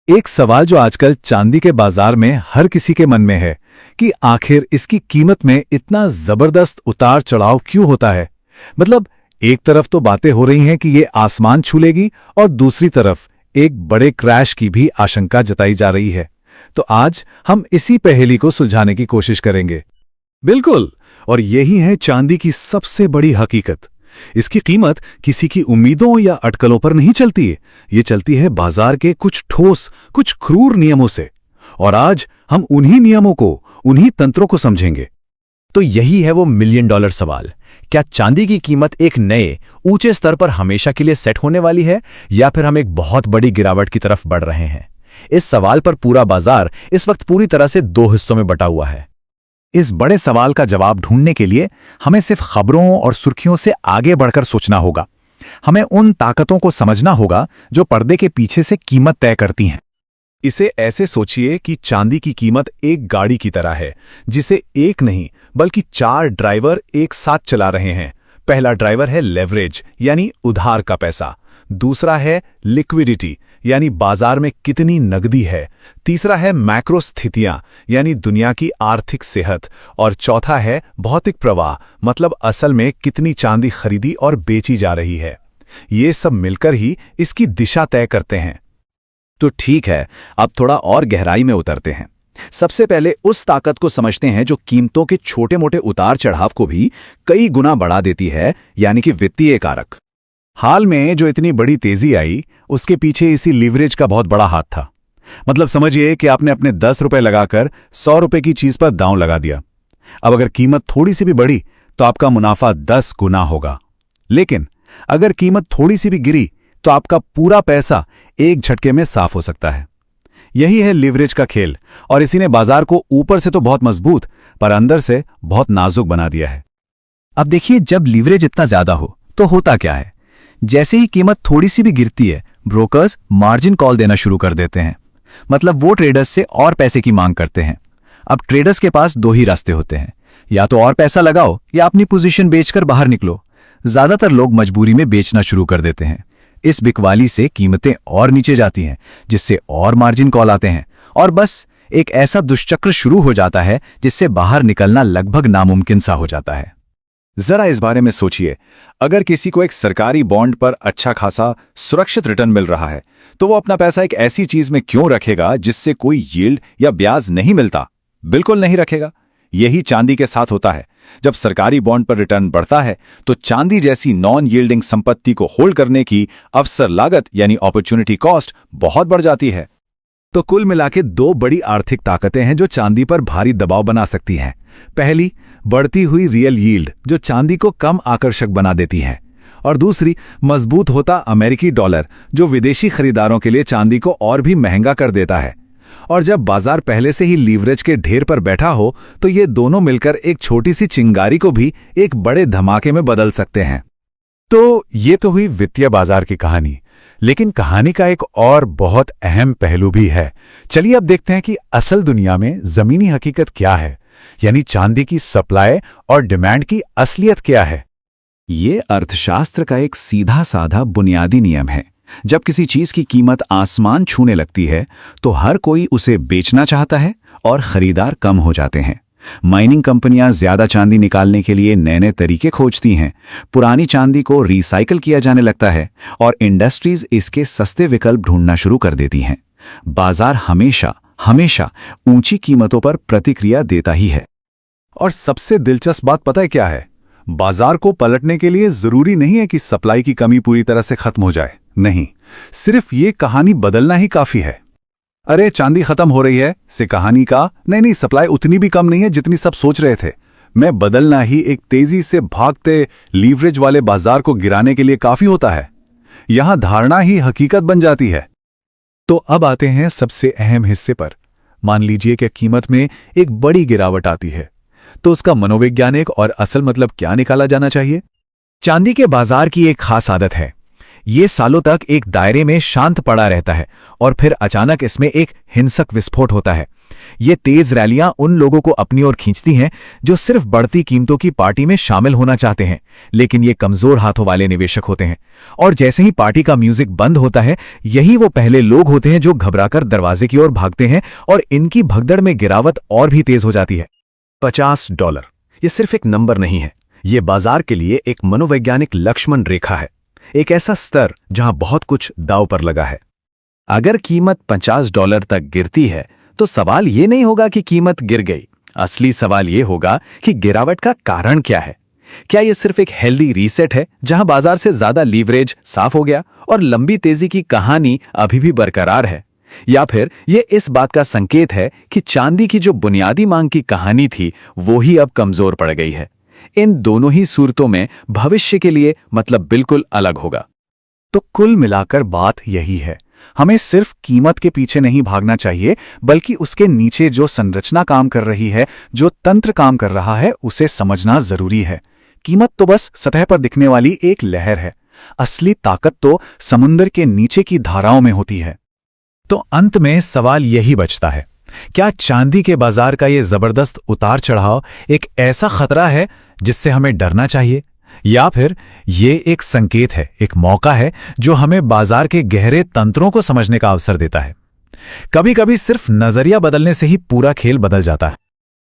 एक सवाल जो आजकल चांदी के बाजार में हर किसी के मन में है कि आखिर इसकी कीमत में इतना जबरदस्त उतार चढ़ाव क्यों होता है। मतलब एक तरफ तो बातें हो रही हैं कि ये आसमान छू लेगी और दूसरी तरफ एक बड़े क्रैश की भी आशंका जताई जा रही है। तो आज हम इसी पहेली को सुलझाने की कोशिश करेंगे। बिल्कुल, और यही है चांदी की सबसे बड़ी हकीकत। इसकी कीमत किसी की उम्मीदों या अटकलों पर नहीं चलती है, ये चलती है बाजार के कुछ ठोस, कुछ क्रूर नियमों से। और आज हम उन्हीं नियमों को, उन्हीं तंत्रों को समझेंगे। तो यही है वो मिलियन डॉलर सवाल। क्या चांदी की कीमत एक नए ऊंचे स्तर पर हमेशा के लिए सेट होने वाली है, या फिर हम एक बहुत बड़ी गिरावट की तरफ बढ़ रहे हैं? इस सवाल पर पूरा बाजार इस वक्त पूरी तरह से दो हिस्सों में बटा हुआ है। इस बड़े सवाल का जवाब ढूंढने के लिए हमें सिर्फ खबरों और सुर्खियों से आगे बढ़कर सोचना होगा। हमें उन ताकतों को समझना होगा जो पर्दे के पीछे से कीमत तय करती हैं। इसे ऐसे सोचिए कि चांदी की कीमत एक गाड़ी की तरह है, जिसे एक नहीं बल्कि 4 ड्राइवर एक साथ चला रहे हैं। पहला ड्राइवर है लेवरेज, यानी उधार का पैसा। दूसरा है लिक्विडिटी, यानी बाजार में कितनी नकदी है। तीसरा है मैक्रो स्थितियां, यानी दुनिया की आर्थिक सेहत। और चौथा है भौतिक प्रवाह, मतलब असल में कितनी चांदी खरीदी और बेची जा रही है। ये सब मिलकर ही इसकी दिशा तय करते हैं। तो ठीक है, अब थोड़ा और गहराई में उतरते हैं। सबसे पहले उस ताकत को समझते हैं जो कीमतों के छोटे मोटे उतार चढ़ाव को भी कई गुना बढ़ा देती है, यानी कि वित्तीय कारक। हाल में जो इतनी बड़ी तेजी आई, उसके पीछे इसी लीवरेज का बहुत बड़ा हाथ था। मतलब समझिए कि आपने अपने 10 रुपए लगाकर 100 रुपए की चीज पर दांव लगा दिया। अब अगर कीमत थोड़ी सी भी बढ़ी तो आपका मुनाफा 10 गुना होगा। लेकिन अगर कीमत थोड़ी सी भी गिरी तो आपका पूरा पैसा एक झटके में साफ हो सकता है। यही है लीवरेज का खेल, और इसी ने बाजार को ऊपर से तो बहुत मजबूत पर अंदर से बहुत नाजुक बना दिया है। अब देखिए, जब लीवरेज इतना ज्यादा हो तो होता क्या है। जैसे ही कीमत थोड़ी सी भी गिरती है, ब्रोकर्स मार्जिन कॉल देना शुरू कर देते हैं। मतलब वो ट्रेडर्स से और पैसे की मांग करते हैं। अब ट्रेडर्स के पास दो ही रास्ते होते हैं, या तो और पैसा लगाओ या अपनी पोजीशन बेचकर बाहर निकलो। ज्यादातर लोग मजबूरी में बेचना शुरू कर देते हैं। इस बिकवाली से कीमतें और नीचे जाती हैं, जिससे और मार्जिन कॉल आते हैं, और बस एक ऐसा दुष्चक्र शुरू हो जाता है जिससे बाहर निकलना लगभग नामुमकिन सा हो जाता है। जरा इस बारे में सोचिए, अगर किसी को एक सरकारी बॉन्ड पर अच्छा खासा सुरक्षित रिटर्न मिल रहा है, तो वो अपना पैसा एक ऐसी चीज में क्यों रखेगा जिससे कोई यील्ड या ब्याज नहीं मिलता? बिल्कुल नहीं रखेगा। यही चांदी के साथ होता है। जब सरकारी बॉन्ड पर रिटर्न बढ़ता है तो चांदी जैसी नॉन यील्डिंग संपत्ति को होल्ड करने की अवसर लागत यानी अपॉर्चुनिटी कॉस्ट बहुत बढ़ जाती है। तो कुल मिलाके दो बड़ी आर्थिक ताकतें हैं जो चांदी पर भारी दबाव बना सकती हैं। पहली, बढ़ती हुई रियल यील्ड जो चांदी को कम आकर्षक बना देती है, और दूसरी, मजबूत होता अमेरिकी डॉलर जो विदेशी खरीदारों के लिए चांदी को और भी महंगा कर देता है। और जब बाजार पहले से ही लीवरेज के ढेर पर बैठा हो तो ये दोनों मिलकर एक छोटी सी चिंगारी को भी एक बड़े धमाके में बदल सकते हैं। तो ये तो हुई वित्तीय बाजार की कहानी, लेकिन कहानी का एक और बहुत अहम पहलू भी है। चलिए अब देखते हैं कि असल दुनिया में जमीनी हकीकत क्या है, यानी चांदी की सप्लाई और डिमांड की असलियत क्या है। ये अर्थशास्त्र का एक सीधा साधा बुनियादी नियम है। जब किसी चीज की कीमत आसमान छूने लगती है तो हर कोई उसे बेचना चाहता है और खरीदार कम हो जाते हैं। माइनिंग कंपनियां ज्यादा चांदी निकालने के लिए नए नए तरीके खोजती हैं। पुरानी चांदी को रिसाइकल किया जाने लगता है और इंडस्ट्रीज इसके सस्ते विकल्प ढूंढना शुरू कर देती हैं। बाजार हमेशा हमेशा ऊंची कीमतों पर प्रतिक्रिया देता ही है। और सबसे दिलचस्प बात पता है क्या है? बाजार को पलटने के लिए जरूरी नहीं है कि सप्लाई की कमी पूरी तरह से खत्म हो जाए। नहीं, सिर्फ ये कहानी बदलना ही काफी है। अरे चांदी खत्म हो रही है से कहानी का नहीं, सप्लाई उतनी भी कम नहीं है जितनी सब सोच रहे थे, मैं बदलना ही एक तेजी से भागते लीवरेज वाले बाजार को गिराने के लिए काफी होता है। यहां धारणा ही हकीकत बन जाती है। तो अब आते हैं सबसे अहम हिस्से पर। मान लीजिए कि कीमत में एक बड़ी गिरावट आती है, तो उसका मनोवैज्ञानिक और असल मतलब क्या निकाला जाना चाहिए। चांदी के बाजार की एक खास आदत है, ये सालों तक एक दायरे में शांत पड़ा रहता है और फिर अचानक इसमें एक हिंसक विस्फोट होता है। ये तेज रैलियां उन लोगों को अपनी ओर खींचती हैं जो सिर्फ बढ़ती कीमतों की पार्टी में शामिल होना चाहते हैं, लेकिन ये कमजोर हाथों वाले निवेशक होते हैं। और जैसे ही पार्टी का म्यूजिक बंद होता है, यही वो पहले लोग होते हैं जो घबराकर दरवाजे की ओर भागते हैं और इनकी भगदड़ में गिरावट और भी तेज हो जाती है। $50 ये सिर्फ एक नंबर नहीं है, ये बाजार के लिए एक मनोवैज्ञानिक लक्ष्मण रेखा है, एक ऐसा स्तर जहां बहुत कुछ दांव पर लगा है। अगर कीमत $50 तक गिरती है तो सवाल ये नहीं होगा कि कीमत गिर गई। असली सवाल ये होगा कि गिरावट का कारण क्या है। क्या ये सिर्फ एक हेल्दी रीसेट है जहां बाजार से ज्यादा लीवरेज साफ हो गया और लंबी तेजी की कहानी अभी भी बरकरार है, या फिर ये इस बात का संकेत है कि चांदी की जो बुनियादी मांग की कहानी थी वो ही अब कमजोर पड़ गई है। इन दोनों ही सूरतों में भविष्य के लिए मतलब बिल्कुल अलग होगा। तो कुल मिलाकर बात यही है, हमें सिर्फ कीमत के पीछे नहीं भागना चाहिए, बल्कि उसके नीचे जो संरचना काम कर रही है, जो तंत्र काम कर रहा है, उसे समझना जरूरी है। कीमत तो बस सतह पर दिखने वाली एक लहर है, असली ताकत तो समुद्र के नीचे की धाराओं में होती है। तो अंत में सवाल यही बचता है, क्या चांदी के बाजार का ये जबरदस्त उतार चढ़ाव एक ऐसा खतरा है जिससे हमें डरना चाहिए, या फिर ये एक संकेत है, एक मौका है जो हमें बाजार के गहरे तंत्रों को समझने का अवसर देता है। कभी-कभी सिर्फ नजरिया बदलने से ही पूरा खेल बदल जाता है।